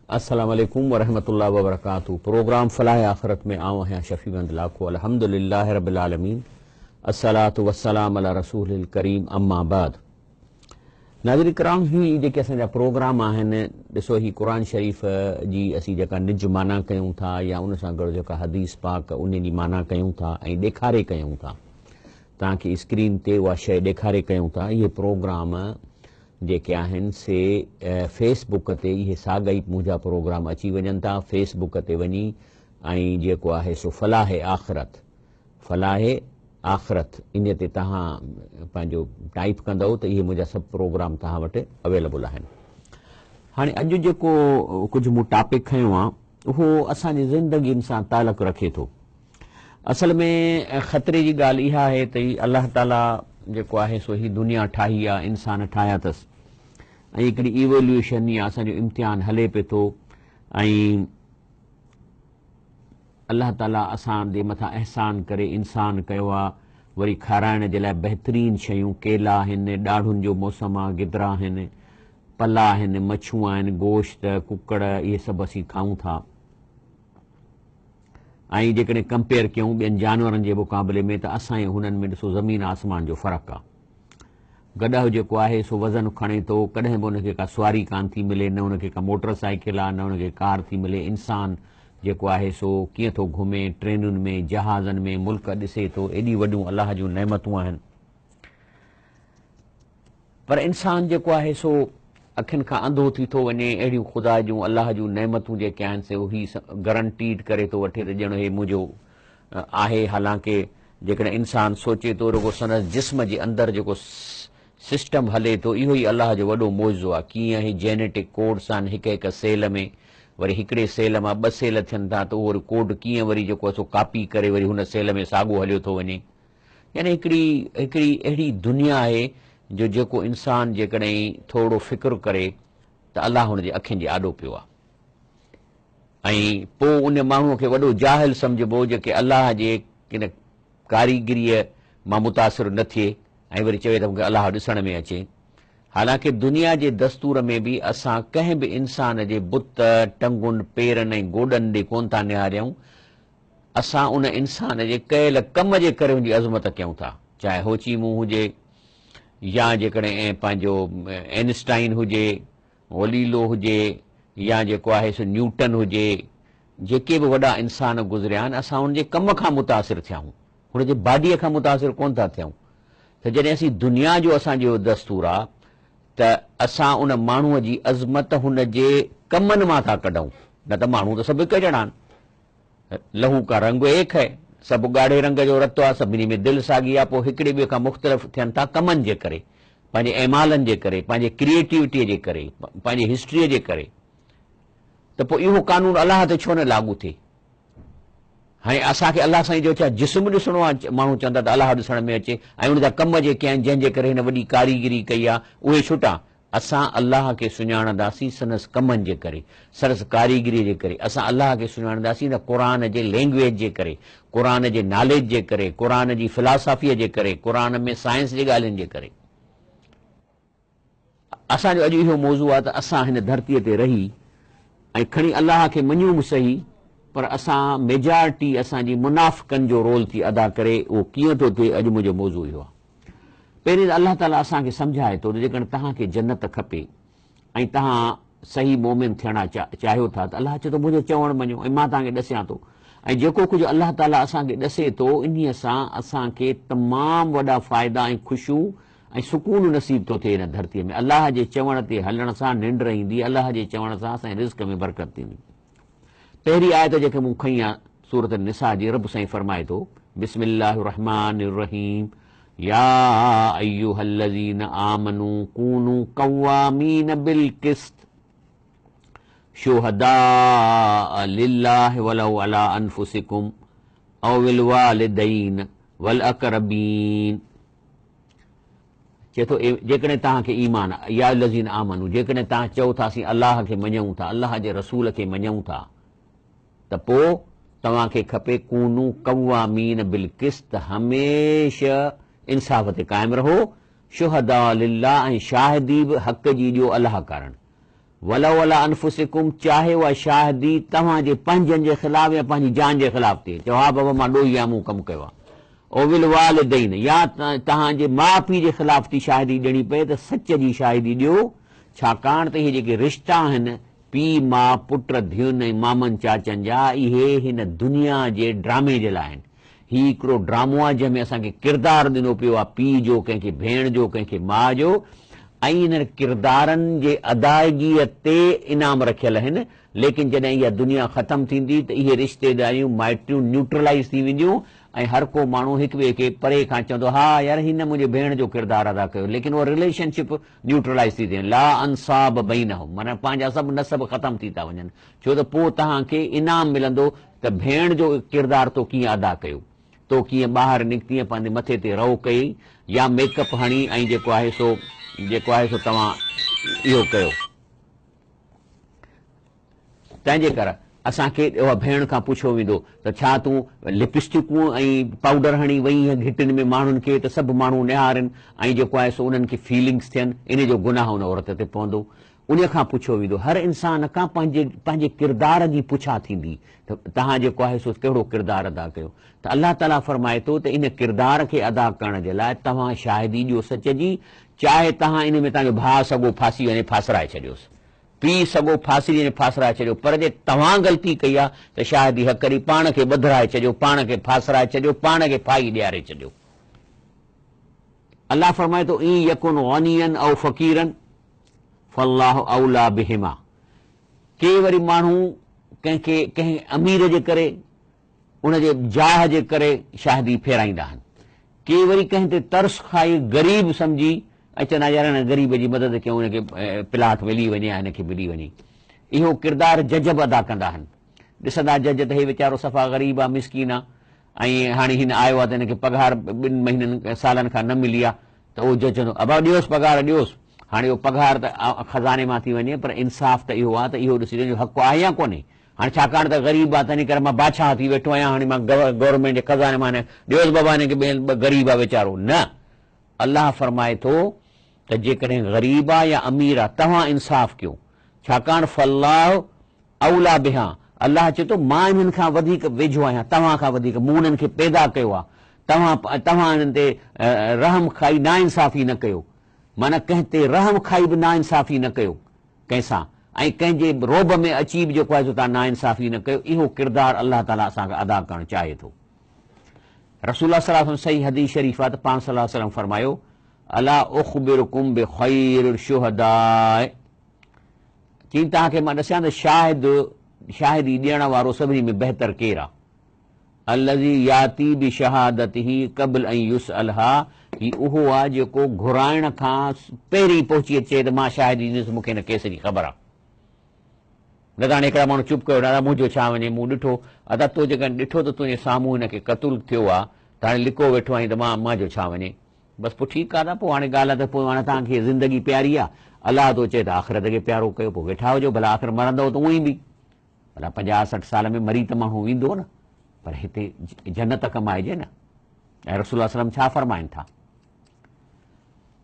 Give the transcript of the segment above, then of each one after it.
अस्सलाम वालेकुम वरहमतुल्लाहि वबरकातुहू। प्रोग्राम फलाह आखिरत में आऊं हैं शफीबंद लाखो अल्हम्दुलिल्लाहि रब्बिल आलमीन अस्सलातु वस्सलाम अला रसूलिल करीम अम्मा बाद। नाज़रीन किराम, ही जेके असांजा प्रोग्राम आहिनि, ॾिसो ही क़ुरान शरीफ़ जी असीं जेका निज माना कयूं था या उन सां गॾु जेका हदीस पाक उन जी माना कयूं था ऐं ॾेखारे कयूं था, तव्हांखे स्क्रीन ते उहा शइ ॾेखारे कयूं था। इहे प्रोग्राम जेके आहिनि से फेसबुक ते इहे साॻई मुंहिंजा प्रोग्राम अची वञनि था। फेसबुक ते वञी ऐं जेको आहे सो फलाह आख़िरत इन ते तव्हां पंहिंजो टाइप कंदव त इहे मुंहिंजा सभु प्रोग्राम तव्हां वटि अवेलेबल आहिनि। हाणे अॼु जेको कुझु मूं टॉपिक खयो आहे उहो असांजी ज़िंदगीअ सां तालुक़ु रखे थो। असल में ख़तरे जी ॻाल्हि इहा आहे त अलाह ताला जेको आहे सो ही दुनिया ठाही आहे, इंसान ठाहिया अथसि ऐं हिकिड़ी इवोल्यूशन या असांजो इम्तिहान हले पियो थो ऐं अलाह ताला असांजे मथां अहसान करे इंसान कयो आहे। वरी खाराइण जे लाइ बहितरीन शयूं, केला आहिनि, ॾाढ़ुनि जो मौसम आहे, गिदरा आहिनि, पला आहिनि, मच्छूं आहिनि, गोश्त, कुकड़, इहे सभु असीं खाऊं था। ऐं जेकॾहिं कंपेयर कयूं ॿियनि जानवरनि जे मुक़ाबले में त असां हुननि में ॾिसो ज़मीन आसमान जो फ़र्क़ु आहे। गॾु जेको आहे सो वज़न खणे थो, कॾहिं बि उनखे का सुवारी कान थी मिले, न उनखे का मोटर साइकिल आहे, न उनखे कार थी मिले। इंसान जेको आहे सो कीअं थो घुमे, ट्रेनुनि में, जहाज़नि में, मुल्क ॾिसे थो। एॾी वॾियूं अलाह जूं नेमतूं आहिनि, पर इंसान जेको आहे सो अखियुनि खां अंधो थी थो वञे। अहिड़ियूं ख़ुदा जूं अलाह जूं नेमतूं जेके आहिनि से उही गारंटीड करे थो वठे त ॼण हे मुंहिंजो आहे। हालांकि जेकॾहिं इंसान सोचे थो रुगो संदसि जिस्म जे अंदरि जेको सिस्टम हले थो, इहो ई अलाह जो वॾो मौज़ो आहे। कीअं ही जेनेटिक कोड्स आहिनि हिक हिक सेल में, वरी हिकिड़े सेल मां 2 सेल थियनि था त उहो कोड कीअं वरी जेको आहे सो कॉपी करे वरी हुन सेल में साॻियो हलियो थो वञे। यानी हिकिड़ी अहिड़ी दुनिया आहे जो जेको इंसान जेकॾहिं थोरो फ़िक्रु करे त अलाह हुनजे अखियुनि जे आॾो पियो आहे ऐं पोइ उन माण्हूअ खे वॾो जाहिल सम्झबो जेके अलाह जे किन कारीगरीअ मां मुतासिर न थिए ऐं वरी चवे त मूंखे अलाह ॾिसण में अचे। हालांकि दुनिया जे दस्तूर में बि असां कंहिं बि इंसान जे बुत, टंगुनि, पेरनि ऐं गोॾनि ॾे कोन था निहारियूं। असां उन इंसान जे कयल कम जे करे हुनजी अज़मत कयूं था, चाहे होचीमू हुजे या जेकॾहिं पंहिंजो एनस्टाइन हुजे, ओलीलो हुजे या जेको आहे सो न्यूटन हुजे, जेके बि वॾा इंसान गुज़रिया आहिनि, असां हुनजे कम खां मुतासिर थिया आहियूं, हुनजे बाडीअ खां मुतासिर कोन था थियूं। त जॾहिं असीं दुनिया जो असांजो दस्तूर आहे त असां उन माण्हूअ जी अज़मत हुन जे कमनि मां था कढूं। न त माण्हू त सभु हिकु ॼणा आहिनि, लहू का रंग एक है, सभु ॻाढ़े रंग जो रतो आहे, सभिनी में दिलि साॻी आहे। पोइ हिकिड़े ॿिए खां मुख़्तलिफ़ थियनि था कमनि जे करे, पंहिंजे ऐमालनि जे करे, पंहिंजे क्रिएटिविटीअ जे करे, पंहिंजे हिस्ट्रीअ जे करे। त पोइ इहो कानून अलाह ते छो न लागू थिए? हाणे असांखे अलाह साईं जो छा जिस्म ॾिसणो आहे? माण्हू चवंदा त अलाह ॾिसण में अचे ऐं उनजा कम जेके आहिनि जंहिंजे करे हिन वॾी कारीगरी कई आहे उहे छुटा। असां अलाह खे सुञाणंदासीं संदसि कमनि जे करे, संदसि कारीगरीअ जे करे। असां अलाह खे सुञाणंदासीं न क़ुर जे लैंग्वेज जे करे, क़ुर जे नॉलेज जे करे, क़ुर जी फिलासफ़ीअ जे करे, क़ुर में साइंस जी ॻाल्हियुनि जे करे। असांजो अॼु इहो मौज़ू आहे त असां हिन धरतीअ ते रही ऐं खणी अलाह खे मञूं बि सही, पर असां मेजॉरिटी असांजी मुनाफ़िकनि जो रोल थी अदा करे। उहो कीअं थो थिए, अॼु मुंहिंजो मौज़ू इहो आहे। पहिरीं त अलाह ताला असांखे सम्झाए थो त जेकॾहिं तव्हांखे जन्नत खपे ऐं तव्हां सही मोमिन थियणु चाहियो था त अलाह चए थो मुंहिंजो चवणु मञो ऐं मां तव्हांखे ॾसियां थो। ऐं जेको कुझु अलाह ताला असांखे ॾसे थो, इन्हीअ सां असांखे तमामु वॾा फ़ाइदा ऐं ख़ुशियूं ऐं सुकून नसीब थो थिए हिन धरतीअ में। अलाह जे चवण ते हलण सां निंड ईंदी, अलाह जे चवण सां असांजे रिज़्क़ में बरकत थींदी। पहिरीं आयत जेके मूं खई आहे सूरत निसा जी, रब साईं फरमाए थो बिस्मिल्लाहिर रहमानिर रहीम, या अय्युहल्लज़ीन आमनू कूनू कव्वामीन बिल क़िस्त शुहदा लिल्लाहि वलौ अला अनफुसिकुम औ विल वालिदैन वल अक़रबीन। चए थो जेकॾहिं तव्हांखे ईमान आहे, या अय्युहल्लज़ीन आमनू, जेकॾहिं तव्हां चओ था असीं अलाह खे मञूं था, अलाह जे रसूल खे मञूं था, त पोइ तव्हांखे खपे कूनू कव्वामीन बिल क़िस्त, हमेशह इंसाफ़ ते क़ाइमु रहो, शुहदा लिल्लाह, ऐं शाहिदी बि हक़ जी ॾियो अलाह कारण। वला वला अनफुसिकुम, चाहे उहा शाहिदी तव्हांजे पंहिंजनि जे ख़िलाफ़ या पंहिंजी जान जे ख़िलाफ़ थिए। चओ हा बाबा मां ॾोही आहियां, मूं कमु कयो आहे। ओविल वालिदैन, या तव्हांजे माउ पीउ जे ख़िलाफ़ थी शाहिदी ॾियणी पए त सच जी शाहिदी ॾियो, छाकाणि त इहे जेके रिश्ता आहिनि पीउ माउ पुट धीउनि ऐं मामनि चाचनि जा, इहे हिन दुनिया जे ड्रामे जे लाइ आहिनि। ही हिकिड़ो ड्रामो आहे जंहिंमें असांखे किरदारु ॾिनो पियो आहे पीउ जो, कंहिंखे भेण जो, कंहिंखे माउ जो, ऐं इन किरदारनि जे अदायगीअ ते इनाम रखियल आहिनि। लेकिन जॾहिं इहा दुनिया ख़तमु थींदी त इहे रिश्तेदारियूं माइटियूं न्यूट्रलाइज़ थी वेंदियूं ऐं हर को माण्हू हिक ॿिए खे परे खां चवंदो हा यार हिन मुंहिंजे भेण जो किरदारु अदा कयो, लेकिन उहा रिलेशनशिप न्यूट्रलाइज़ थी थिए। ला अंसाब बैनहुम, माना पंहिंजा सभु नसब ख़तमु थी था वञनि, छो त पोइ तव्हांखे इनाम मिलंदो त भेण जो किरदारु तो कीअं अदा कयो, तो कीअं ॿाहिरि निकिती पंहिंजे मथे ते रओ कई या मेकअप हणी ऐं जेको आहे सो तव्हां इहो कयो। तंहिंजे करे असांखे उहा भेण खां पुछियो वेंदो त छा तूं लिपस्टिकूं ऐं पाउडर हणी वई घिटिन में माण्हुनि खे त सभु माण्हू निहारनि ऐं जेको आहे सो उन्हनि खे फीलिंग्स थियनि, इन जो गुनाह उन औरत ते पवंदो। उन खां पुछियो वेंदो, हर इंसान खां पंहिंजे किरदार जी पुछा थींदी त तव्हां जेको आहे सो कहिड़ो किरदारु अदा कयो। त अलाह ताला फरमाए थो त इन किरदार खे अदा करण जे लाइ तव्हां शाहिदी ॾियो सच जी, चाहे तव्हां इन में तव्हांजो भाउ सॻो फासी वञे फासराए छॾियोसि, पीउ सॻो फासी वञे फासराए छॾियो, पर जे तव्हां ग़लती कई आहे त शाहिदी हक़ करी पाण खे ॿधाए छॾियो, पाण खे फासराए छॾियो, पाण खे फाई ॾियारे छॾियो। अलाह फरमाए थो ई यकुन गनियन औ फ़कीरन फल्लाहु औला बिहिमा। के वरी माण्हू कंहिं अमीर जे करे उनजे जाह जे करे शाहिदी फेराईंदा आहिनि, के वरी कंहिं ते तरस खाई ग़रीब सम्झी ऐं चवंदा यार हिन ग़रीब जी मदद कयूं, हिनखे प्लाट मिली वञे या हिनखे मिली वञे। इहो किरदारु जज बि अदा कंदा आहिनि। ॾिसंदा जज त हे वीचारो सफ़ा ग़रीब आहे, मिसकीन आहे ऐं हाणे हिन आयो आहे त हिनखे पघार 2 महीननि सालनि खां न मिली आहे, त उहो जज चवंदो अबा ॾियोसि पघार ॾियोसि। हाणे उहो पघार त खज़ाने मां थी वञे, पर इंसाफ़ त इहो आहे त इहो ॾिसी जो हक़ु आहे या कोन्हे। हाणे छाकाणि त ग़रीब आहे तंहिं करे मां बादशाह थी वेठो आहियां, हाणे मां गवर्नमेंट जे खज़ाने मां ॾियोसि बाबा हिनखे, ग़रीब आहे वीचारो। न, अलाह फरमाए थो त जेकॾहिं ग़रीब आहे या अमीर आहे तव्हां इंसाफ़ कयो, छाकाणि फल्लाह औला बिहा, अलाह चए थो मां हिननि खां वधीक वेझो आहियां, तव्हां खां वधीक मूं हिननि खे पैदा कयो आहे। तव्हां हिननि ते रहम खाई नाइंसाफ़ी न कयो, माना कंहिं ते रहम खाई बि नाइंसाफ़ी न कयो कंहिंसां, ऐं कंहिंजे रोब में अची बि जेको आहे तव्हां नाइंसाफ़ी न कयो। इहो किरदारु अलाह ताला असांखे अदा करणु चाहे थो। रसूल सल्लल्लाहु अलैहि वसल्लम सही हदीस शरीफ़ आहे त पाण सल्लल्लाहु अलैहि वसल्लम फरमायो अला उख़बिरुकुम बिख़ैरिल शुहदाए, चई तव्हांखे मां ॾसां त शाहिदी ॾियण वारो सभिनी में बहितर केरु आहे। अल्लज़ी याती बि शहादतिही क़ब्ल ऐं युसअलहा, ही उहो आहे जेको घुराइण खां पहिरीं पहुची अचे त मां शाहिदी ॾिनुसि, मूंखे हिन केस जी ख़बर आहे। न त हाणे हिकिड़ा माण्हू चुप कयो, दादा मुंहिंजो छा वञे, मूं ॾिठो, अदा तो जेकॾहिं ॾिठो त तुंहिंजे साम्हूं हिनखे क़तूल थियो आहे त हाणे लिको वेठो आहीं त मुंहिंजो छा वञे। बसि पोइ ठीकु आहे न, पोइ हाणे ॻाल्हि आहे त पोइ हाणे तव्हांखे ज़िंदगी प्यारी आहे, अलाह तो चए त आख़िरत खे प्यारो कयो, पोइ वेठा हुजो, भला आख़िर मरंदव त उअं ई बि, भला 50-60 साल में मरी त माण्हू वेंदो न, पर हिते जन्नत कमाइजे न। ऐं रसूल सल्लम छा फरमाइनि था,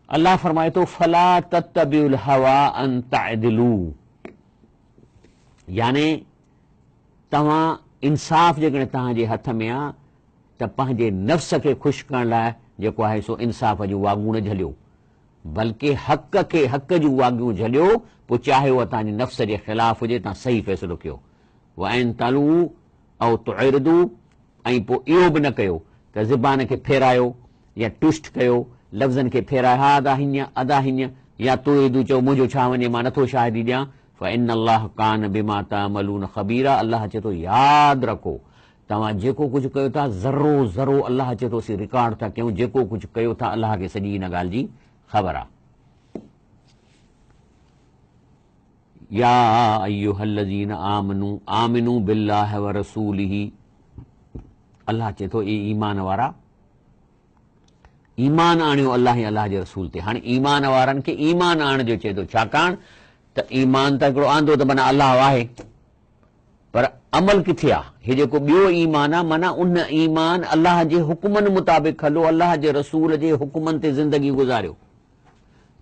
अलाह फरमाए थो फला तत्तबिउल हवा अन तअदिलू, याने तव्हां इंसाफ़ जेकॾहिं तव्हांजे हथ में आहे त पंहिंजे नफ़्स खे ख़ुशि करण लाइ जेको आहे सो इंसाफ़ जूं वाॻूं न झलियो, बल्कि हक़ जूं वाॻियूं झलियो, पोइ चाहे उहा तव्हांजे नफ़्स जे ख़िलाफ़ हुजे, तव्हां सही फ़ैसिलो कयो। वइन तलू ऐं तुइरदू, ऐं पोइ इहो बि न कयो त ज़ुबान खे फेरायो या टुस्ट कयो, लफ़्ज़नि खे फेरायो, हा अदा हीअं या तुइरदू चओ मुंहिंजो छा वञे, मां नथो शाहिदी ॾियां। फ़इन अल्लाह कान बिमा तअमलून ख़बीरा, अल्लाह चए थो यादि रखो तव्हां जेको कुझु कयो था ज़रो ज़रो अल्लाह चए थो असीं रिकॉर्ड था कयूं, जेको कुझु कयो था अल्लाह खे सॼी हिन ॻाल्हि जी ख़बर आहे। या अय्युहल्लज़ीन आमिनू बिल्लाहि व रसूलिही, अल्लाह चए थो ए ईमान वारा, ईमान आणियो अल्लाह ऐं अल्लाह जे रसूल ते। हाणे ईमान वारनि खे ईमान आणण जो चए थो, छाकाणि त ईमान त हिकिड़ो आंदो त माना अल्लाह आहे, पर अमल किथे आहे। हे जेको ॿियो ईमान आहे, माना उन ईमान अल्लाह जे हुकुमनि मुताबिक़ हलो, अल्लाह जे रसूल जे हुकुमनि ते ज़िंदगी गुज़ारियो।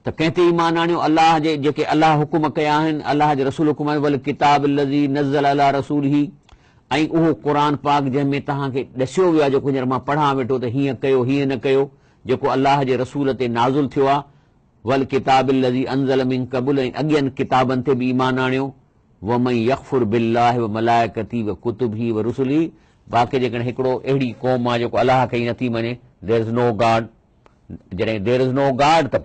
त कंहिं ते ईमान आणियो? अलाह जे जेके अलाह हुकुम कया आहिनि, अलाह जे रसूल हुकुम वल किताब लज़ी नज़ल अला रसूल ही, ऐं उहो क़ुर पाक जंहिंमें तव्हांखे ॾसियो वियो आहे, जेको हींअर मां पढ़ां वेठो त हीअं कयो हीअं न कयो, जेको अलाह जे रसूल ते नाज़ुल थियो आहे। वल किताब लज़ी अंज़ल मिन क़बल, ऐं अॻियनि किताबनि ते बि ईमान आणियो। वमन यकफुर बिल्लाहि व मलाइकती व कुतुबही व रुसुली, बाक़ी जेकॾहिं हिकिड़ो अहिड़ी क़ौम आहे जेको अलाह खे ई नथी मञे, देयर इज़ नो गॉड, जॾहिं देयर इज़ नो गॉड त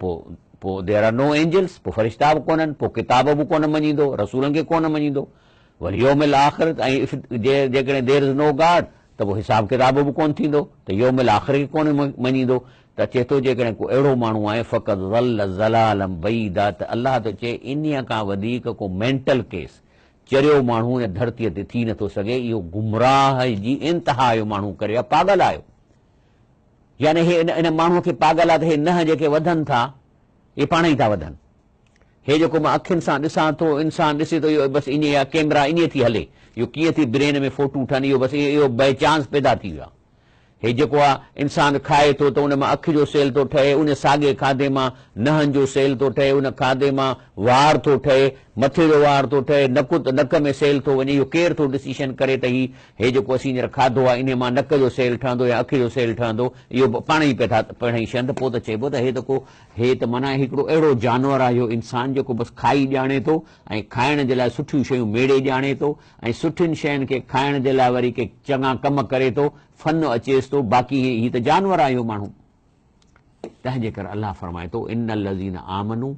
पोइ देयर आर नो एंजल्स, पोइ फ़रिश्ता बि कोन्हनि, पोइ किताब बि कोन मञींदो, रसूलनि खे कोन मञींदो। वरी यौमिल आख़िर, ऐं जेकॾहिं देयर इज़ नो गॉड त पोइ हिसाब किताब बि कोन थींदो, त यौमिल आख़िर खे कोन मञींदो। त चए थो जेकॾहिं को अहिड़ो माण्हू आहे फ़क़त ज़ल ज़लालम बईदा, त अलाह थो चए इन खां वधीक को मेंटल केस चरियो माण्हू या धरतीअ ते थी नथो सघे। इहो गुमराह जी इंतिहा जो माण्हू करे आहे, पागल आयो। यानी हे इन माण्हूअ खे पागल आहे त हे नह जेके वधनि था इहे पाण ई था वधनि। हे जेको मां अखियुनि सां ॾिसां थो, इंसान ॾिसे थो, इहो बसि ईअं कैमरा ईअं थी हले, इहो कीअं थी ब्रेन में फोटू ठहनि, इहो बसि इहो बाय चांस पैदा थी वियो आहे। हे जेको आहे इंसान खाए थो त उन मां अखि जो सेल थो ठहे, उन साॻे खाधे मां नहनि जो सेल थो ठहे, उन खाधे मां वार थो ठहे, मथे जो वार थो ठहे, नक में सेल थो वञे। इहो केरु थो डिसीशन करे त हे जेको असीं हींअर खाधो आहे इन मां नक जो सेल ठहंदो या अखि जो सेल ठहंदो? इहो पाण ई पिया था पढ़नि छंद। पोइ त चइबो त हे त माना हिकिड़ो अहिड़ो जानवर आहे इहो इंसान जेको बसि खाई ॼाणे थो ऐं खाइण जे लाइ सुठियूं शयूं मेड़े ॼाणे थो ऐं सुठियुनि शयुनि खे खाइण जे लाइ वरी के चङा कम करे थो, फन अचेसि थो। बाक़ी हीअ त जानवर आहे इहो माण्हू। तंहिंजे करे अलाह फरमाए थो इन लज़ीन आमनू,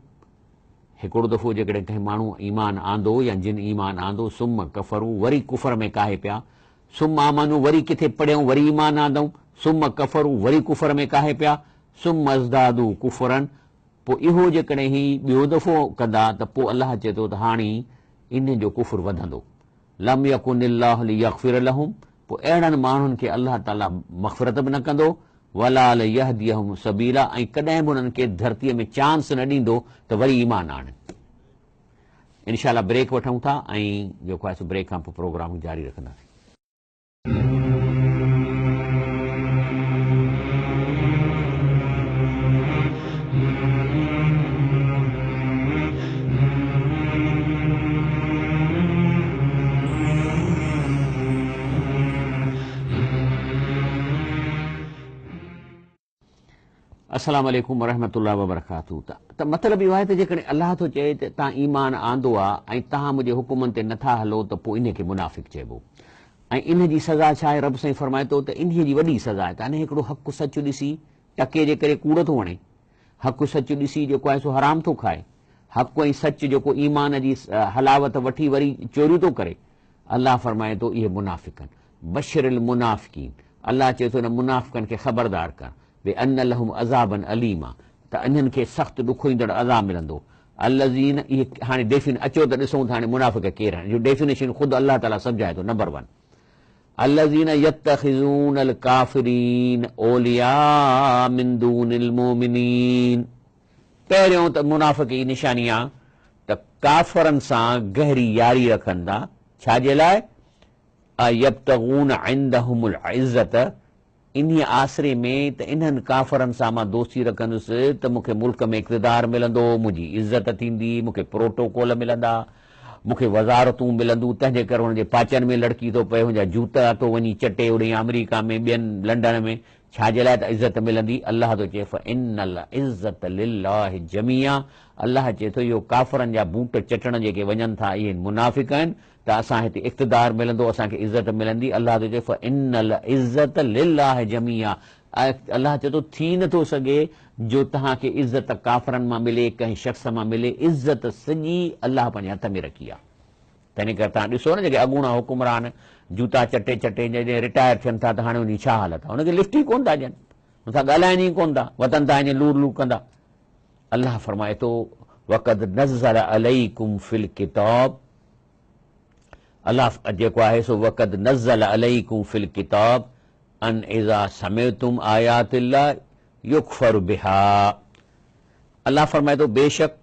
हिकिड़ो दफ़ो जेकॾहिं कंहिं माण्हू ईमान आंदो या जिन ईमान आंदो, सुम कफ़रू, वरी कुफर में काहे पिया, सुम आमनू वरी किथे पढ़ियऊं वरी ईमान आंदऊं, सुम कफ़रू वरी कुफर में काहे पिया, सुम अज़दादू कुफरन, पोइ इहो जेकॾहिं ही ॿियो दफ़ो कंदा त पोइ अलाह चए थो त हाणे इन जो कुफर वधंदो। लम यकुनिल्लाहु लियग़फिर लहुम, पोइ अहिड़नि माण्हुनि खे अलाह ताला मग़फ़िरत बि न कंदो, वला लियहदियहुम सबीला, ऐं कॾहिं बि उन्हनि खे धरतीअ में चांस न ॾींदो त वरी ईमान आणनि। इनशाला ब्रेक वठूं था ऐं जेको आहे ब्रेक खां पोइ प्रोग्राम जारी रखंदासीं। अस्सलाम वालेकुम वरहमतुल्लाहि वबरकातुहू। त मतिलबु इहो आहे त जेकॾहिं अलाह थो चए त तव्हां ईमान आंदो आहे ऐं तव्हां मुंहिंजे हुकुमनि ते नथा हलो त पोइ इन खे मुनाफ़िक़ चइबो। ऐं इन जी सज़ा छा आहे? रब साईं फरमाए थो त इन जी वॾी सज़ा आहे। त अने हिकिड़ो हक़ु सच ॾिसी टके जे करे कूड़ थो वणे, हक़ु सच ॾिसी जेको आहे सो हराम थो खाए, हक़ु ऐं सच जेको ईमान जी हलावत वठी वरी चोरियूं थो करे। अलाह फरमाए थो इहे मुनाफ़िक़नि, बशिरिल मुनाफ़िकीन, अलाह चए थो इन मुनाफ़िक़नि खे ख़बरदार कर बे अन लहुम अज़ाबन अलीमा, त इन्हनि खे सख़्तु ॾुखो ईंदड़ अज़ाब मिलंदो। अल्लज़ीन, इहे हाणे अचो त ॾिसूं था हाणे मुनाफ़िक़ केरु आहिनि। जो डेफिनेशन ख़ुदि अलाह ताला सम्झाए थो। नंबर 1, अल्लज़ीन यत्तख़िज़ूनल काफ़िरीन औलिया मिन दूनिल मोमिनीन। पहिरियों त मुनाफ़िक़ जी निशानी आहे त काफ़रनि सां गहरी यारी रखनि था। छाजे लाइ? यब्तगून इंदहुमुल इज़्ज़त, इन आसिरे में त इन्हनि काफ़रनि सां मां दोस्ती रखंदुसि त मूंखे मुल्क में इक़्तिदार मिलंदो, मुंहिंजी इज़त थींदी, मूंखे प्रोटोकॉल मिलंदा, मूंखे वज़ारतूं मिलंदियूं। तंहिंजे करे हुनजे पाचन में लड़की थो पए, हुनजा जूता थो वञी चटे उड़े अमेरिका में ॿियनि लंडन में। छाजे लाइ? त इज़त मिलंदी। अलाह थो चए फ़इन्नल इज़्ज़त लिल्लाहि जमीआ, अलाह चए थो इहो काफ़रनि जा बूट चटण जेके वञनि था इहे मुनाफ़िक़ आहिनि, त असां हिते इक़्तिदार मिलंदो, असांखे इज़त मिलंदी। अलाह थो चए फ़इन्नल इज़्ज़त लिल्लाहि जमीआ, अलाह चए थो थी नथो सघे जो तव्हांखे इज़त काफ़रनि मां मिले, कंहिं शख़्स मां मिले। इज़त सॼी अलाह पंहिंजे हथ में रखी आहे। तंहिं करे तव्हां ॾिसो न जेके अॻूणा हुकुमरान जूता चटे चटे जॾहिं रिटायर थियनि था त हाणे उन छा हालत आहे? हुनखे लिफ्ट ई कोन था ॾियनि, हुनसां ॻाल्हाइनि ई कोन था, वतन था ईअं लूर लूर कंदा। अलाह फरमाए थो वक़द नज़्ज़ल अलैकुम फिल किताब, अलाह जेको आहे सो वक़द नज़्ज़ल अलैकुम फिल किताब अन इज़ा समिअतुम आयातिल्लाह युकफर बिहा। अलाह फरमाए थो बेशक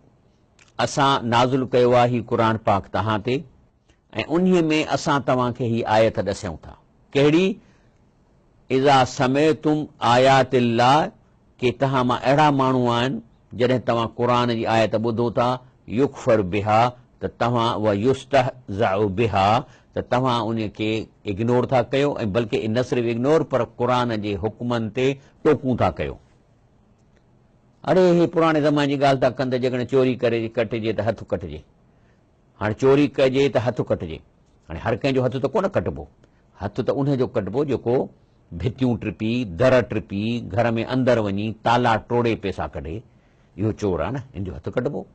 असां नाज़ुल कयो आहे ही क़ुर पाक तव्हां ते, ऐं उन्हीअ में असां तव्हांखे ही आयत ॾसियूं था। कहिड़ी? इज़ा समिअतुम आयातिल्लाह, के तव्हां मां अहिड़ा माण्हू आहिनि जॾहिं तव्हां क़ुर जी आयत ॿुधो था युकफर बिहा त तव्हां व युस्तहज़अ बिहा त तव्हां उन खे इग्नोर था कयो ऐं बल्कि न सिर्फ़ इग्नोर पर क़ुर जे हुकमनि ते टोकूं था कयो। अड़े हे पुराणे ज़माने जी ॻाल्हि था कनि त जेकॾहिं चोरी करे कटिजे त हथु कटिजे। हाणे चोरी कजे त हथु कटिजे। हाणे हर कंहिंजो हथु त कोन कटिबो, हथु त उनजो कटिबो जेको भितियूं टिपी दर टिपी घर में अंदरि वञी ताला टोड़े पैसा कढे, इहो चोर आहे न, हिनजो हथु कटिबो।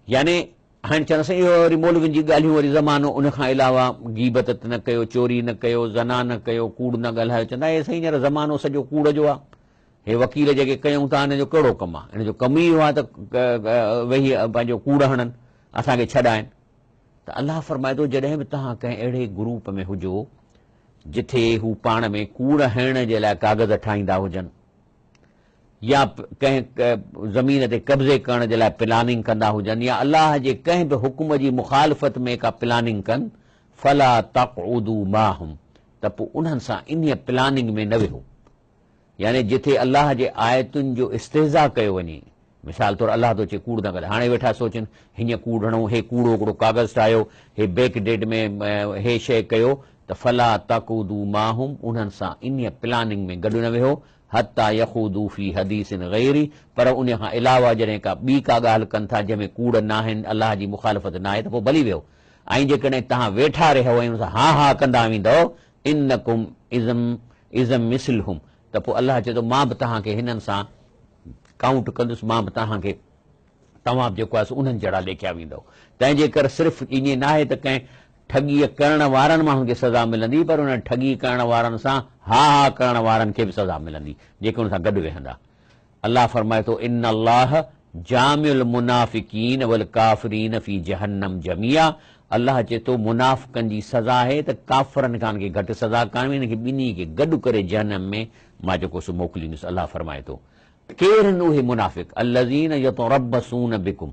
यानी हाणे चवंदासीं इहो वरी मौलवियुनि जी ॻाल्हियूं वरी ज़मानो, उन खां अलावा गीबत न कयो, चोरी न कयो, ज़ना न कयो, कूड़ न ॻाल्हायो। चवंदा हे साईं हींअर ज़मानो सॼो कूड़ जो आहे, हे वकील जेके कयूं था हिन जो कहिड़ो कमु आहे, हिन जो कमु ई इहो आहे त वेही पंहिंजो कूड़ हणनि, असांखे छॾाइनि। त अलाह फरमाए थो जॾहिं बि तव्हां कंहिं अहिड़े ग्रुप में हुजो जिथे हू पाण में कूड़ हणण जे लाइ कागज़ ठाहींदा हुजनि या कंहिं ज़मीन ते कब्ज़े करण जे लाइ प्लानिंग कंदा हुजनि या अलाह जे कंहिं बि हुकुम जी मुखालफ़त में का प्लानिंग कनि, फला तक़उदू माहुम, त पोइ उन्हनि सां इन प्लानिंग में न वेहो। यानी जिथे अलाह जे आयतुनि जो इस्तेज़ा कयो वञे, मिसाल तौरु अलाह थो चए कूड़ न करे, हाणे वेठा सोचनि हीअं कूड़ हणूं, हे कूड़ो हिकिड़ो कागज़ ठाहियो, हे बैक डेट में हे शइ कयो, त फला तक़उदू माहुम, उन्हनि सां इन प्लानिंग में गॾु न वेहो, हत्ता यख़ूदू फी हदीसिन गैरी, पर उन खां अलावा जॾहिं का ॿी का ॻाल्हि कनि था जंहिंमें कूड़ न आहिनि, अलाह जी मुखालफ़त न आहे, त पोइ भली वियो। ऐं जेकॾहिं तव्हां वेठा रहियो ऐं हा हा कंदा वेंदव, इन्नकुम इज़म मिसलहुम, त पोइ अलाह चए थो मां बि तव्हांखे हिननि सां काउंट कंदुसि, मां बि तव्हांखे तव्हां बि जेको आहे उन्हनि जहिड़ा लेखिया वेंदव। तंहिंजे करे सिर्फ़ु ईअं न आहे त कंहिं ठॻीअ करण वारनि माण्हुनि खे सज़ा मिलंदी, पर उन ठॻी करण वारनि सां हा हा करण वारनि खे बि सज़ा मिलंदी जेके हुन सां गॾु वेहंदा। अलाह फरमाए थो इन अल्लाह जामिउल मुनाफ़िकीन वल काफ़िरीन फी जहन्नम जमिया, अलाह चए थो मुनाफ़िकनि जी सज़ा आहे त काफ़रनि खां खे घटि सज़ा कान्हे, हिन खे ॿिन्ही खे गॾु करे जहन्नम में मां जेको सो मोकिलींदुसि। अलाह फरमाए थो केरु आहिनि उहे मुनाफ़िक, अल्लज़ीन यतरब्बसून बिकुम,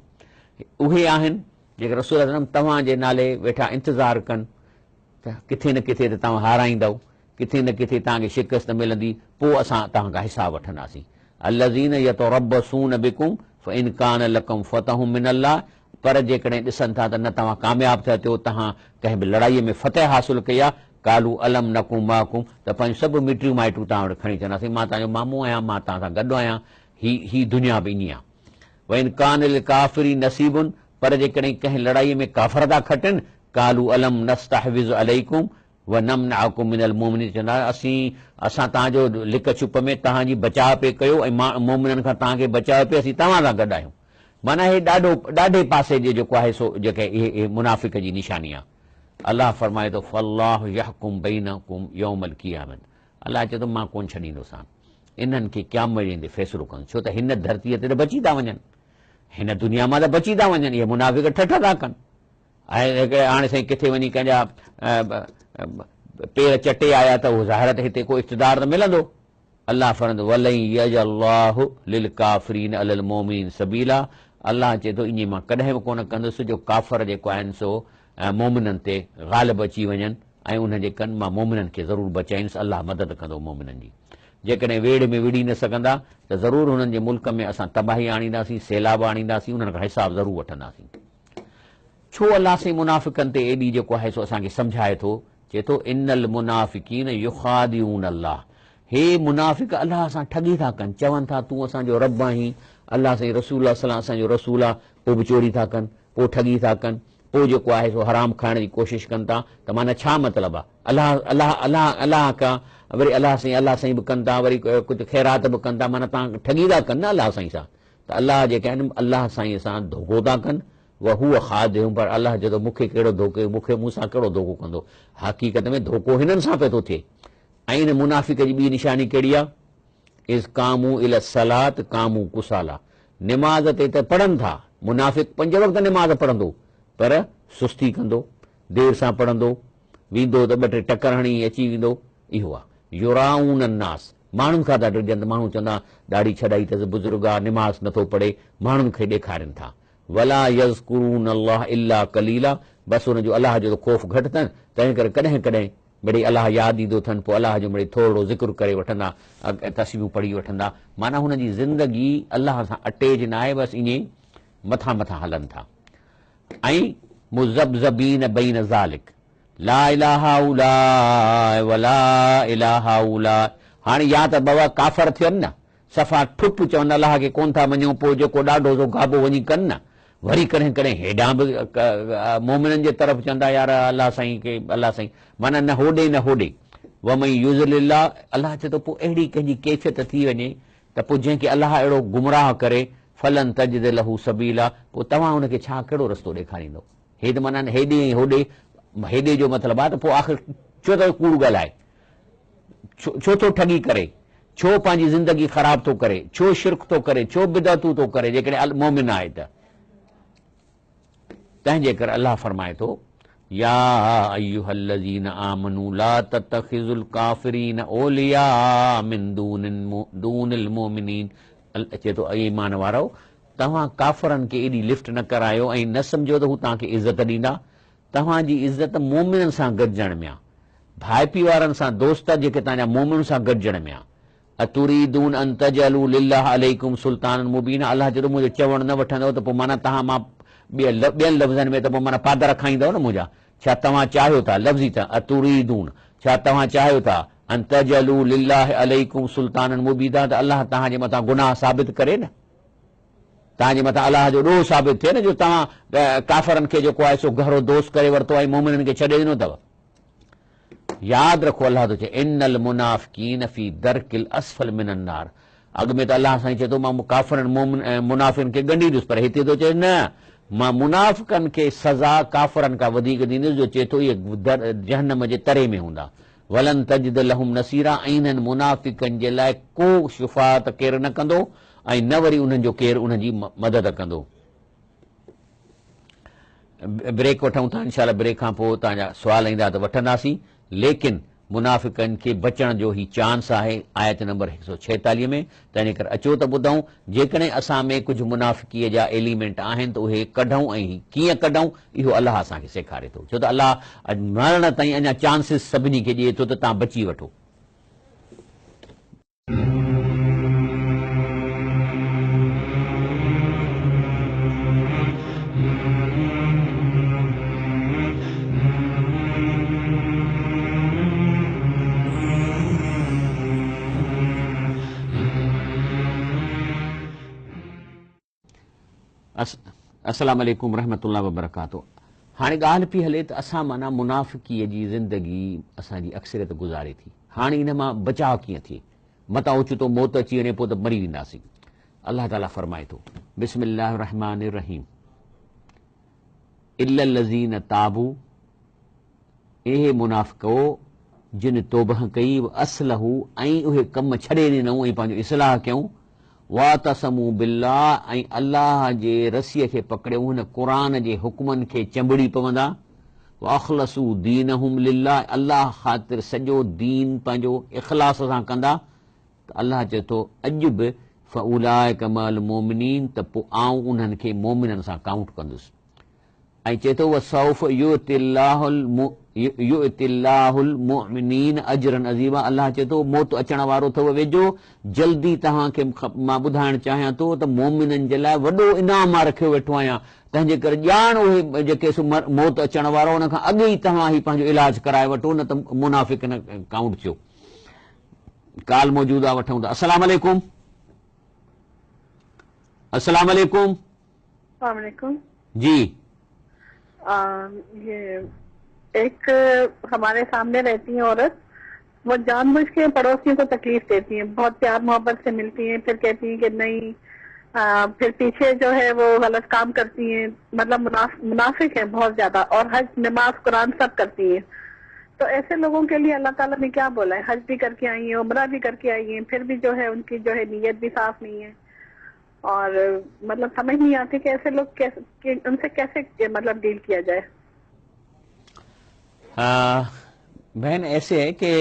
उहे आहिनि जेके रसूल सल्लल्लाहु अलैहि वसल्लम तव्हांजे नाले वेठा इंतज़ारु कनि त किथे न किथे त तव्हां हाराईंदव, किथे न किथे तव्हांखे शिकस्त मिलंदी, पोइ असां तव्हांखां हिसाब वठंदासीं। अल्लज़ीन यतरब्बसून बिकुम फ़इन कान लकुम फ़तहुम मिनल्लाह, पर जेकॾहिं ॾिसनि था त न तव्हां कामयाबु थिया थियो, तव्हां कंहिं बि लड़ाईअ में फतह हासिल कई आहे, कालू अलम नकुम माकुम, त पंहिंजूं सभु मिटियूं माइटियूं तव्हां वटि खणी चवंदासीं मां तव्हांजो मामू आहियां, मां तव्हां सां गॾु आहियां, ही दुनिया बि ईअं आहे। वइन कान लिल काफ़िरी नसीबुन, पर जेकॾहिं कंहिं लड़ाईअ में काफ़र था खटनि, कालू अलम नस्तहविज़ अलैकुम व नमनअकुम मिनल मुमिनीन, चवंदा असां तव्हांजो लिक छुप में तव्हांजी बचाव पे कयो ऐं मोमिननि खां तव्हांखे बचाव पे, असीं तव्हां सां गॾु आहियूं। माना हे ॾाढे पासे जे जेको आहे सो जेके इहे मुनाफ़िक जी निशानी आहे। अलाह फरमाए थो फल्लाहु यहकुम बैनकुम यौमल क़ियामत, अलाह चए थो मां कोन छॾींदोसां, इन्हनि खे क़यामत जे ॾींहुं फ़ैसिलो कंदुसि, छो त हिन धरतीअ ते त बची था वञनि, हिन दुनिया मां त बची था वञनि, इहे मुनाफ़िक ठठ था कनि। ऐं हाणे साईं किथे वञी कंहिंजा पेर चटे आया त उहो ज़ाहिर त हिते को इक़्तिदार त मिलंदो। अलाह फरमाईंदो वलई यजअल्लाहु लिल काफ़िरीन अलल मोमिनीन सबीला, अलाह चए थो ईअं मां कॾहिं बि कोन कंदुसि जो काफ़र जेको आहिनि सो मोमिननि ते ग़ालिब अची वञनि, ऐं उनजे कनि मां मोमिननि खे ज़रूरु बचाईंदुसि, अलाह मदद कंदो मोमिननि जी। जेकॾहिं वेड़ में विड़ी न सघंदा त ज़रूरु हुननि जे मुल्क में असां तबाही आणींदासीं, सैलाब आणींदासीं, उन्हनि खां हिसाब ज़रूरु वठंदासीं। छो अलाह साईं मुनाफ़िकनि ते एॾी जेको आहे सो असांखे सम्झाए थो, चए थो इन्नल मुनाफ़िकीन युखादिऊन अल्लाह, हे मुनाफ़िक अलाह सां ठगी था कनि, चवनि था तूं असांजो रब आहीं, अलाह साईं रसूल असांजो रसूल आहे, पोइ बि चोरी था कनि, पोइ ठगी था कनि, पोइ जेको आहे सो हराम खाइण जी कोशिशि कनि था, त माना छा मतिलबु आहे, अलाह अलाह अलाह अलाह खां वरी अलाह साईं बि कनि था, वरी कुझु ख़ैरात बि कनि था, माना तव्हां ठगी था कनि न अलाह साईं सां। त अलाह जेके आहिनि अलाह साईं सां धोखो था कनि, उहा हूअ खादियूं, पर अलाह चए थो मूंखे कहिड़ो धोखे, मूंखे मूंसां कहिड़ो धोखो कंदो, हक़ीक़त में धोखो हिननि सां पियो थो थिए। ऐं हिन मुनाफ़िक जी ॿी निशानी कहिड़ी आहे, is Camus ill Salat Camus Kosala, निमाज़ ते त पढ़नि था, मुनाफ़िक 5 वक़्त निमाज़ पढ़ंदो पर सुस्ती कंदो, देर सां पढ़ंदो, वेंदो त 2-3 टकर हणी अची वेंदो, इहो आहे युराउन अन्नास, माण्हुनि खां था डिॼनि, माण्हू चवंदा ॾाढी छॾाई अथसि, बुज़ुर्ग आहे, निमाज़ नथो पढ़े, माण्हुनि खे ॾेखारनि था। वला यज़कुरून अल्लाह इल्ला कलीला, बसि हुनजो अलाह जो ख़ौफ़ घटि अथनि, तंहिं करे कॾहिं कॾहिं मिड़ई अलाह यादि ईंदो अथनि, पोइ अलाह जो मिड़ई थोरो ज़िक्र करे वठंदा, तस्वीरूं पढ़ी वठंदा। माना हुनजी ज़िंदगी अलाह सां अटैच न आहे, बसि ईअं मथां मथां हलनि था। ऐं मुज़ब्ज़बीन बैन ज़ालिक ला इलाहा उला वला इलाहा उला। हाणे या त बाबा काफ़र थियनि न, सफ़ा ठुप चवनि अलाह खे कोन था मञूं, पोइ जेको ॾाढो सो गाबो वञी कनि न, वरी कॾहिं कॾहिं हेॾां बि मोमिननि जे तरफ़ चवंदा यार अलाह साईं खे, अलाह साईं, माना न होॾे न होॾे। वमई युज़लिल्लाह, अलाह चए थो पोइ अहिड़ी कंहिंजी कैफ़ियत थी वञे त पोइ जंहिंखे अलाह अहिड़ो गुमराह करे, फलन तजिद लहू सबीला, पोइ तव्हां हुनखे छा कहिड़ो रस्तो ॾेखारींदो? हेॾ माना हेॾे ऐं होॾे, हेॾे जो मतिलबु आहे त पोइ आख़िर छो त कूड़ ॻाल्हाए, छो थो ठगी करे, छो पंहिंजी ज़िंदगी ख़राब थो करे, छो शिरक थो करे, छो बिदअतूं थो करे जेकॾहिं मोमिन आहे त। तंहिंजे करे अलाह फरमाए थो या अय्युहल्लज़ीन आमनू ला तत्तखिज़ुल काफ़िरीन औलिया मिन दूनिल मोमिनीन। चए थो ईमान वारो, तव्हां काफ़रनि खे एॾी लिफ्ट न करायो ऐं न सम्झो त हू तव्हांखे इज़त ॾींदा। तव्हांजी इज़त मोमिननि सां गॾिजण में आहे, भाई पी वारनि सां, दोस्त जेके तव्हांजा मोमिन सां गॾिजण में आहे। अतुरीदून अन तजअलू लिल्लाह अलैकुम सुल्तानन मुबीना, अलाह जॾहिं मुंहिंजो चवणु न वठंदव त पोइ माना तव्हां मां ॿियनि लफ़्ज़नि में त पोइ माना पादर खाईंदव न मुंहिंजा। छा तव्हां चाहियो था, लफ़्ज़ी त अतुरीदून, छा तव्हां चाहियो था अन तजअलू लिल्लाह अलैकुम सुल्तानन मुबीना, त अलाह तव्हांजे मथां गुनाह साबित करे न, तव्हांजे मथां अलाह जो ॾोह साबित थिए न, जो तव्हां काफ़रनि खे जेको आहे सो गहरो दोस्त करे वरितो ऐं मोमिननि खे छॾे ॾिनो अथव। यादि रखो अलाह थो चए इन्नल मुनाफ़िकीन फी दरकिल अस्फल मिनन नार। अॻु में त अलाह साईं चए थो मां काफ़रनि मुनाफ़िकनि खे ॻंढींदुसि, पर हिते थो चए न, मां मुनाफ़िकनि खे सज़ा काफ़रनि खां वधीक ॾींदुसि, जो चए थो इहे जहन्नम जे तरे में हूंदा। वलन तजिद लहुम नसीरा, ऐं इन्हनि मुनाफ़िकनि जे लाइ को शिफ़ात केरु न कंदो ऐं न वरी उन्हनि जो केरु उनजी मदद कंदो। ब्रेक वठूं था, इंशाअल्लाह ब्रेक खां पोइ तव्हांजा सुवाल ईंदा त वठंदासीं। लेकिन मुनाफ़िकनि खे बचण जो ही चांस आहे आयत नंबर 146 में। तंहिंजे करे अचो त ॿुधूं, जेकॾहिं असां में कुझु मुनाफ़िकीअ जा एलिमेंट आहिनि त उहे कढूं ऐं कीअं कढूं, इहो अलाह असांखे सेखारे थो। छो त अलाह मरण ताईं अञा चांसिस सभिनी खे ॾिए थो त तव्हां बची वठो। अस्सलाम वालेकुम रहमतुल्लाह वबरकातुहू। हाणे ॻाल्हि पई हले त असां माना मुनाफ़िकीअ जी ज़िंदगी असांजी अक्सरियत गुज़ारे थी। हाणे इन मां बचाव कीअं थिए, मतां ओचितो मौत अची वञे पोइ त मरी वेंदासीं। अलाह ताला फरमाए थो बिस्मिल्लाहिर रहमानिर रहीम इल्लल लज़ीन ताबू, इहे मुनाफ़िको जिन तौबह कई, असलहू ऐं उहे कम छॾे ॾिनऊं ऐं पंहिंजो इस्लाह कयूं, वातसमू बिल्लाह ऐं अल्लाह जे रसीअ खे पकड़ियो, हुन क़ुरान जे हुक्मनि खे चंबड़ी पवंदा। वाख़लसू दीनहुम लिल्लाह, अल्लाह ख़ातिर सॼो दीन पंहिंजो इख़लास सां कंदा। त अल्लाह चए थो अॼु बि फउलाइक मअल मोमिनीन, त पोइ आऊं उन्हनि खे मोमिननि सां काउंट कंदुसि। ऐं चए थो वसौफ युतिल्लाहुल मुमिनीन अजरन अज़ीमा, अल्लाह चए थो मौत अचण वारो अथव वेझो, जल्दी तव्हांखे मां ॿुधाइण चाहियां थो त मोमिननि जे लाइ वॾो इनाम मां रखियो वेठो आहियां। तंहिंजे करे ॼाण उहे जेके मौत अचण वारो उन खां अॻु ई तव्हां ही पंहिंजो इलाज कराए वठो, न त मुनाफ़िक न काउंट थियो। काल मौजूद आहे, वठूं था। अस्सलाम वालेकुम। अस्सलाम वालेकुम। वालेकुम जी। ये एक हमारे सामने रहती है औरत, वो जानबूझ के पड़ोसियों को तकलीफ देती है, बहुत प्यार मोहब्बत से मिलती है, फिर कहती है कि नहीं, फिर पीछे जो है वो गलत काम करती है, मतलब मुनाफिक है बहुत ज्यादा, और हज नमाज कुरान सब करती है। तो ऐसे लोगों के लिए अल्लाह ताला ने क्या बोला है, हज भी करके आई है, उम्रा भी करके आई है, फिर भी जो है उनकी जो है नीयत भी साफ नहीं है, और मतलब समझ नहीं आती कि ऐसे लोग कैसे, उनसे कैसे मतलब डील किया जाए। बहन ऐसे है कि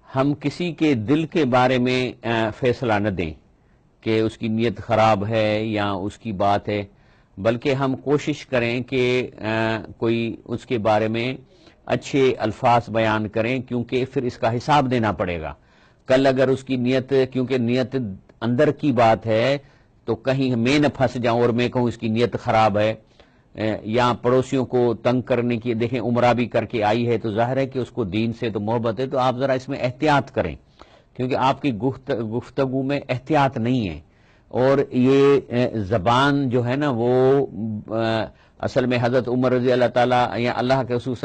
हम किसी के दिल के बारे में फैसला न दें कि उसकी नीयत खराब है या उसकी बात है, बल्कि हम कोशिश करें कि कोई उसके बारे में अच्छे अल्फाज बयान करें, क्योंकि फिर इसका हिसाब देना पड़ेगा। कल अगर उसकी नीयत, क्योंकि नीयत अंदर की बात है, तो कहीं मैं न फंस जाऊं और मैं कहूं इसकी नीयत खराब है, या पड़ोसियों को तंग करने की, देखें उमरा भी करके आई है तो जाहिर है कि उसको दीन से तो मोहब्बत है, तो आप जरा इसमें एहतियात करें, क्योंकि आपकी गुफ्तगू में एहतियात नहीं है। और ये जबान जो है ना वो असल में हजरत उमर रजी अल्लाह ताला या अल्लाह के रसूल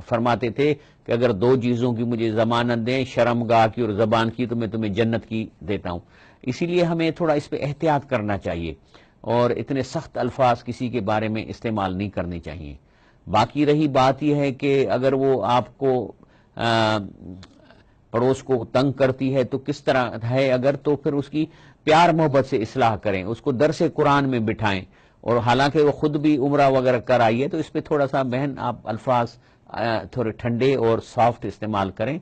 फरमाते थे कि अगर दो चीजों की मुझे जमानत दें, शर्मगाह की और जबान की, तो मैं तुम्हें जन्नत की देता हूं। इसीलिए हमें थोड़ा इस पर एहतियात करना चाहिए और इतने सख्त अल्फाज किसी के बारे में इस्तेमाल नहीं करने चाहिए। बाकी रही बात यह है कि अगर वो आपको पड़ोस को तंग करती है तो किस तरह है, अगर तो फिर उसकी प्यार मोहब्बत से इस्लाह करें, उसको दरसे कुरान में बिठाएं। और हालांकि वो खुद भी उम्रा वगैरह कर आई है, तो इस पर थोड़ा सा बहन आप अल्फाज थोड़े ठंडे और सॉफ्ट इस्तेमाल करें,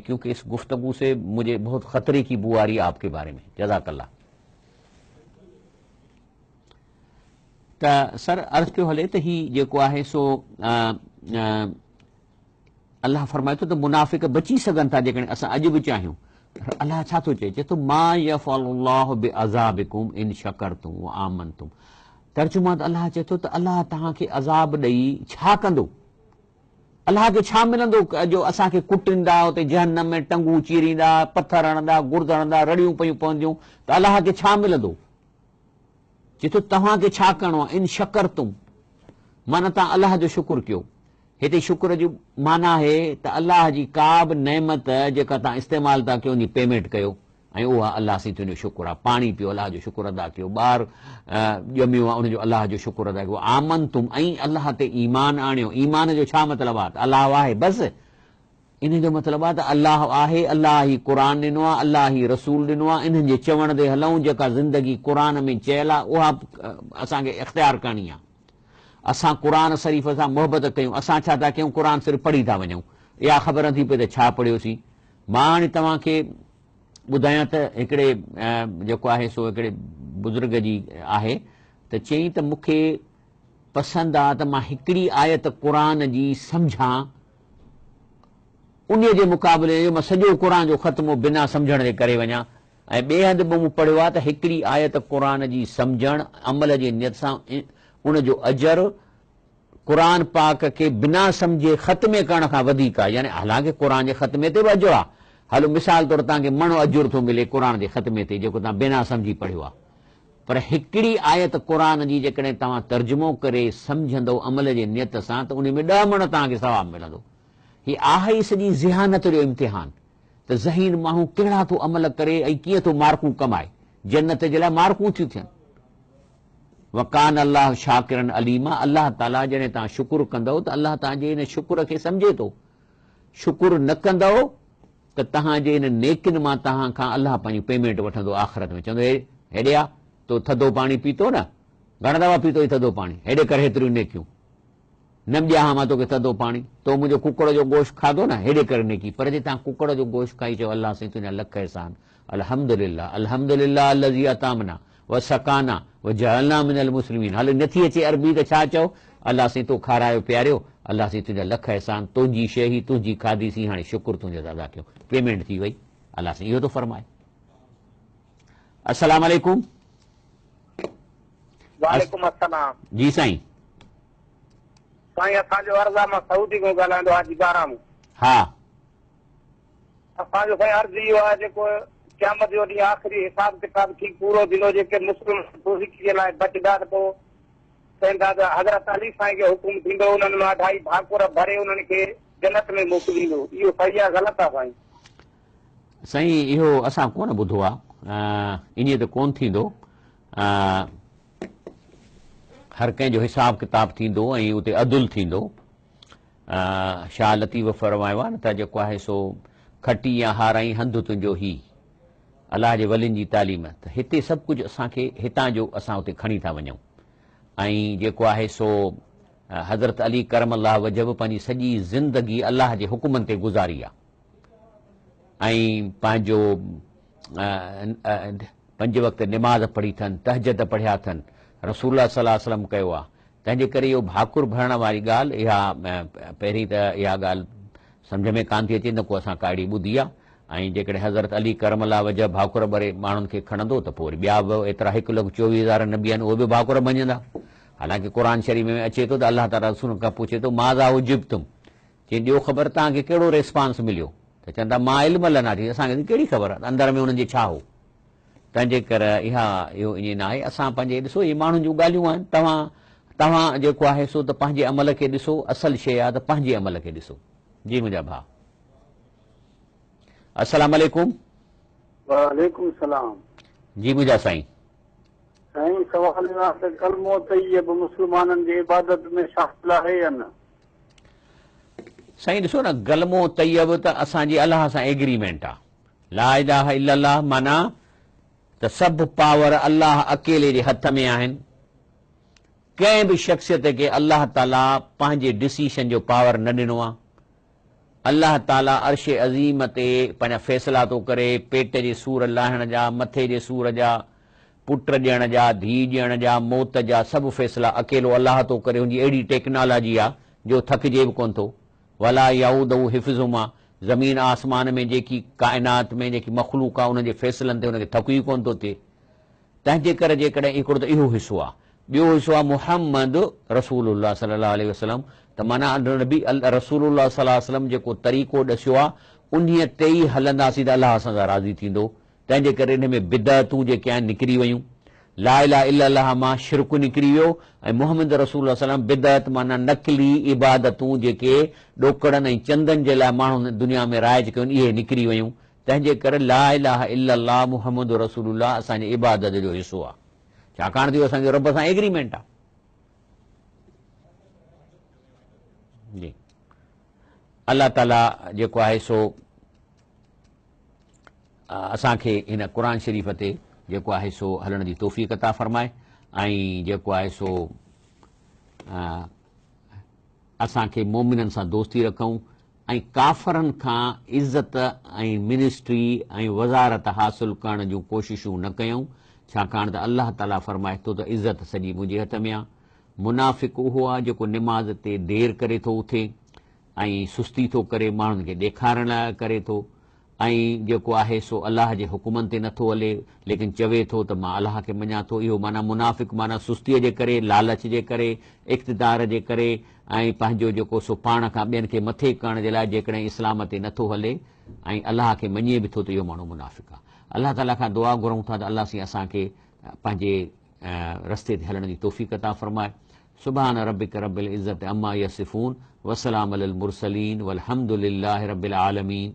क्योंकि इस गुफ्तगू से मुझे बहुत खतरे की बू आ रही है आपके बारे में। जज़ाकल्लाह। त सर अर्ज़ कयो हले त ही जेको आहे सो अल्लाह फरमाए थो त मुनाफ़िक बची सघनि था जेकॾहिं असां अॼु बि चाहियूं। अल्लाह छा थो चए, चए थो मा यफ़अलुल्लाहु बिअज़ाबिकुम इन शकरतुम व आमनतुम। तर्जुमा त अल्लाह चए थो त अल्लाह तव्हांखे अज़ाब ॾेई छा कंदो, अल्लाह खे छा मिलंदो जो असांखे कुटींदा, उते जहन्नम में टंगू चीरींदा, पथर हणंदा, गुर्द हणंदा, रड़ियूं पयूं पवंदियूं, त अल्लाह खे छा मिलंदो। चए थो तव्हांखे छा करिणो आहे, इन शकरतुम माना तव्हां अल्लाह जो शुक्र कयो। हिते शुक्र जी माना आहे त अल्लाह जी का बि नेमत जेका तव्हां इस्तेमालु था कयो, उनजी पेमेंट कयो, ऐं उहा अल्लाह सां तुंहिंजो शुक्र आहे। पाणी पियो, अल्लाह जो शुक्र अदा कयो। ॿार ॼमियो आहे, उनजो अल्लाह जो शुक्र अदा कयो। आमन तुम, ऐं अल्लाह ते ईमान आणियो। ईमान जो छा मतिलबु आहे, त अल्लाह आहे बसि। इन जो मतिलबु आहे त अल्लाह आहे, अल्लाह ई क़ुर ॾिनो आहे, अल्लाह ई रसूल ॾिनो आहे, इन्हनि जे चवण ते हलूं। जेका ज़िंदगी क़ुर में चयल आहे उहा असांखे इख़्तियार करणी आहे। असां क़ुर शरीफ़ सां मोहबत कयूं। असां छा था कयूं, क़ुर सिर्फ़ु पढ़ी था वञूं, इहा ख़बर नथी पए त छा पढ़ियोसीं। मां हाणे तव्हांखे ॿुधायां त हिकिड़े जेको आहे सो हिकिड़े बुज़ुर्ग जी आहे, त चयईं त मूंखे पसंदि आहे त मां हिकिड़ी आयत क़ुर जी सम्झां, उन जे मुक़ाबले मां सॼो क़ुर जो ख़त्मो बिना सम्झण जे करे वञा। ऐं ॿिए हंधि बि मूं पढ़ियो आहे त हिकिड़ी आयत क़ुर जी सम्झण अमल जी नियत सां उनजो अजर क़ुर पाक खे बिना सम्झे ख़त्मे करण खां वधीक आहे। यानी हालांकि क़ुर जे ख़त्मे ते बि अजर आहे। हलो मिसाल तौरु तव्हांखे मणो अजुर थो मिले क़ुर जे ख़त्मे ते, जेको तव्हां बिना सम्झी पढ़ियो आहे। पर हिकिड़ी आयत क़ुर जी जेकॾहिं तव्हां तर्जुमो करे सम्झंदो अमल जे नियत सां, त उन में 10 मण तव्हांखे सवाबु मिलंदो। ही आहे ई सॼी ज़िहानत जो इम्तिहान, त ज़हीन माण्हू कहिड़ा थो अमल करे ऐं कीअं थो मार्कूं कमाए। जन्नत जे लाइ मार्कूं थियूं थियनि। वकान अल्लाह शाकिरन अलीमा, अल्लाह ताला जॾहिं तव्हां शुक्र कंदव त अल्लाह तव्हांजे इन शुक्र खे सम्झे थो। शुक्र न कंदव त तव्हांजे इन नेकिन मां तव्हां खां अल्लाह पंहिंजी पेमेंट वठंदो आख़िरत में। चवंदो हेॾे आ, तो थधो पाणी पीतो न, घणा दफ़ा पीतो थधो पाणी, हेॾे कर हेतिरियूं नेकियूं। न ॾियां मां तोखे थधो पाणी, तो मुंहिंजो कुकड़ जो गोश्त खाधो न, हेॾे करे नेकी। पर जे तव्हां कुकड़ जो गोश्त खाई चयो अल्लाह साईं तुंहिंजा लख एहसान, अल्हम्दुलिल्लाह अल्हम्दुलिल्लाह अल्लज़ी अतामना व सकाना व जअलना मिनल मुस्लिमीन। हलो नथी अचे अरबी त छा चओ, अल्लाह साईं तो खारायो पियारियो, अल्लाह साईं तुंहिंजा लख एहसान, तुंहिंजी शइ ही तुंहिंजी खाधीसीं, हाणे शुक्र तुंहिंजो अदा कयो, पेमेंट थी वई। अल्लाह साईं इहो थो फरमाए। अस्सलाम वालेकुम। वालेकुम अस्सलाम। जी साईं। साईं असांजो अर्ज़ु आहे, मां सऊदी खां ॻाल्हाईंदो हाजी बाराम। हा असांजो साईं अर्ज़ु इहो आहे, जेको क़यामत जो ॾींहुं आख़िरी हिसाब किताब ठीक पूरो थींदो, जेके मुस्लिम जे लाइ बचदा त पोइ चवंदा त हज़रत अली साईं खे हुकुम थींदो, उन्हनि मां 2.5 भाकुर भरे उन्हनि खे जन्नत में मोकिलींदो। इहो सही आहे ग़लति आहे साईं? साईं इहो असां कोन ॿुधो आहे, ईअं त कोन थींदो। हर कंहिंजो हिसाब किताब थींदो ऐं उते अदुल थींदो। शाह लतीफ़ फरमायो आहे न त जेको आहे सो खटी या हाराई हंधु तुंहिंजो ही, अलाह जे वलियुनि जी तालीम। त हिते सभु कुझु असांखे हितां जो असां उते खणी था वञूं। ऐं जेको आहे सो हज़रत अली करम अल्लाह वजह पंहिंजी सॼी ज़िंदगी अलाह जे हुकुमनि ते गुज़ारी आहे ऐं पंहिंजो 5 वक़्त निमाज़ पढ़ी अथनि, तहजद पढ़िया अथनि, रसूलुल्लाह सल्लल्लाहु अलैहि वसल्लम कयो आहे, तंहिंजे करे इहो भाकुर भरण वारी ॻाल्हि इहा पहिरीं त इहा ॻाल्हि सम्झ में कान थी अचे, न को असां काड़ी ॿुधी आहे। ऐं जेकॾहिं हज़रत अली करमला वजह भाकुर भरे माण्हुनि खे खणंदो त पोइ वरी ॿिया बि एतिरा 1,24,000 नबी आहिनि, उहे बि भाकुर भञंदा। हालांकि क़ुर शरीफ़ में अचे थो त अलाह ताला रसूल खां पुछे थो माज़ा उजिब्तुम, चई ॾियो ख़बर तव्हांखे कहिड़ो रिस्पॉन्स मिलियो, त चवंदा मां इल्म लना थी, असांखे कहिड़ी ख़बर आहे अंदर में हुननि जे छा हो। तंहिंजे करे इहो ईअं न आहे। असां पंहिंजे ॾिसो इहे माण्हुनि जूं ॻाल्हियूं आहिनि, तव्हां जेको आहे सो त पंहिंजे अमल खे ॾिसो, असल शइ आहे त पंहिंजे अमल खे ॾिसो। जी मुंहिंजा भाउ, अस्सलाम वालेकुम। वालेकुम सलाम। जी मुंहिंजा साईं। साईं सवाल आहे त कलमो तैयब मुस्लमाननि जी इबादत में शामिल आहे या न? साईं ॾिसो न, कलमो तैयब त असांजी अलाह सां एग्रीमेंट आहे। ला इलाहा इल्लल्लाह माना त सभु पावर अलाह अकेले जे हथ में आहिनि। कंहिं बि शख़्सियत खे अलाह ताला पंहिंजे डिसीशन जो पावर न ॾिनो आहे। अलाह ताला अर्श अज़ीम ते पंहिंजा फ़ैसिला थो करे, पेट जे सूर लाहिण जा, मथे जे सूर जा, पुट ॾियण जा, धीउ ॾियण जा, मौत जा, सभु फ़ैसिला अकेलो अलाह थो करे। हुनजी अहिड़ी टेक्नोलॉजी आहे जो थकिजे बि कोन थो। वला याऊदहु हिफ़्ज़ुहुमा, ज़मीन आसमान में जेकी काइनात में जेकी मख़लूक आहे उनजे फ़ैसिलनि ते हुनखे थकु ई कोन थो थिए। तंहिंजे करे जेकॾहिं हिकिड़ो त इहो हिसो आहे, ॿियो हिसो आहे मुहम्मद रसूलुल्लाह सल्लल्लाहु अलैहि वसल्लम, त माना नबी रसूलुल्लाह सल्लल्लाहु अलैहि वसल्लम जेको तरीक़ो ॾसियो आहे उन्हीअ ते ई हलंदासीं त अलाह असां सां राज़ी थींदो। तंहिंजे करे इन में बिदअतूं जेके आहिनि निकिरी वयूं। ला इलाहा इल्लल्लाह मां शिरक निकिरी वियो ऐं मुहम्मद रसूल सल्लम बिदअत माना नकली इबादतूं जेके ॾोकड़नि ऐं चंदनि जे लाइ माण्हुनि दुनिया में राइज कयूं इहे निकिरी वयूं। तंहिंजे करे ला इलाहा इल्लल्लाह मुहम्मद रसूलुल्लाह असांजे इबादत जो हिसो आहे, छाकाणि त असांजो रब सां एग्रीमेंट आहे। जी अल्लाह ताला जेको आहे सो असांखे हिन क़ुर शरीफ़ ते जेको आहे सो हलण जी तौफ़ीक़ अता फ़रमाए ऐं जेको आहे सो असांखे मोमिननि सां दोस्ती रखूं ऐं काफ़रनि खां इज़त ऐं मिनिस्ट्री ऐं वज़ारत हासिल करण जूं कोशिशूं न कयूं, छाकाणि त अल्लाह ताला फ़रमाए थो त इज़त सॼी मुंहिंजे हथ में आहे। मुनाफ़िक़ उहो आहे जेको निमाज़ ते देरि करे थो उथे ऐं सुस्ती थो करे, माण्हुनि खे ॾेखारण लाइ करे थो ऐं जेको आहे सो अलाह जे हुकुमनि ते नथो हले, लेकिन चवे थो त मां अलाह खे मञा थो। इहो माना मुनाफ़िक़ माना सुस्तीअ जे करे, लालच जे करे, इक़्तिदार जे करे ऐं पंहिंजो जेको सो पाण खां ॿियनि खे मथे करण जे लाइ जेकॾहिं इस्लाम ते नथो हले ऐं अलाह खे मञे बि थो त इहो माण्हू मुनाफ़िक़ आहे। अलाह ताला खां दुआ घुरूं था त अलाह साईं असांखे पंहिंजे रस्ते ते हलण जी तौफ़ीक़ अता फ़रमाए। सुभान रब्बिक रब्बिल इज़्ज़ति अम्मा यसिफ़ून वसलाम अलल मुरसलीन वल्हम्दुलिल्लाहि रब्बिल आलमीन।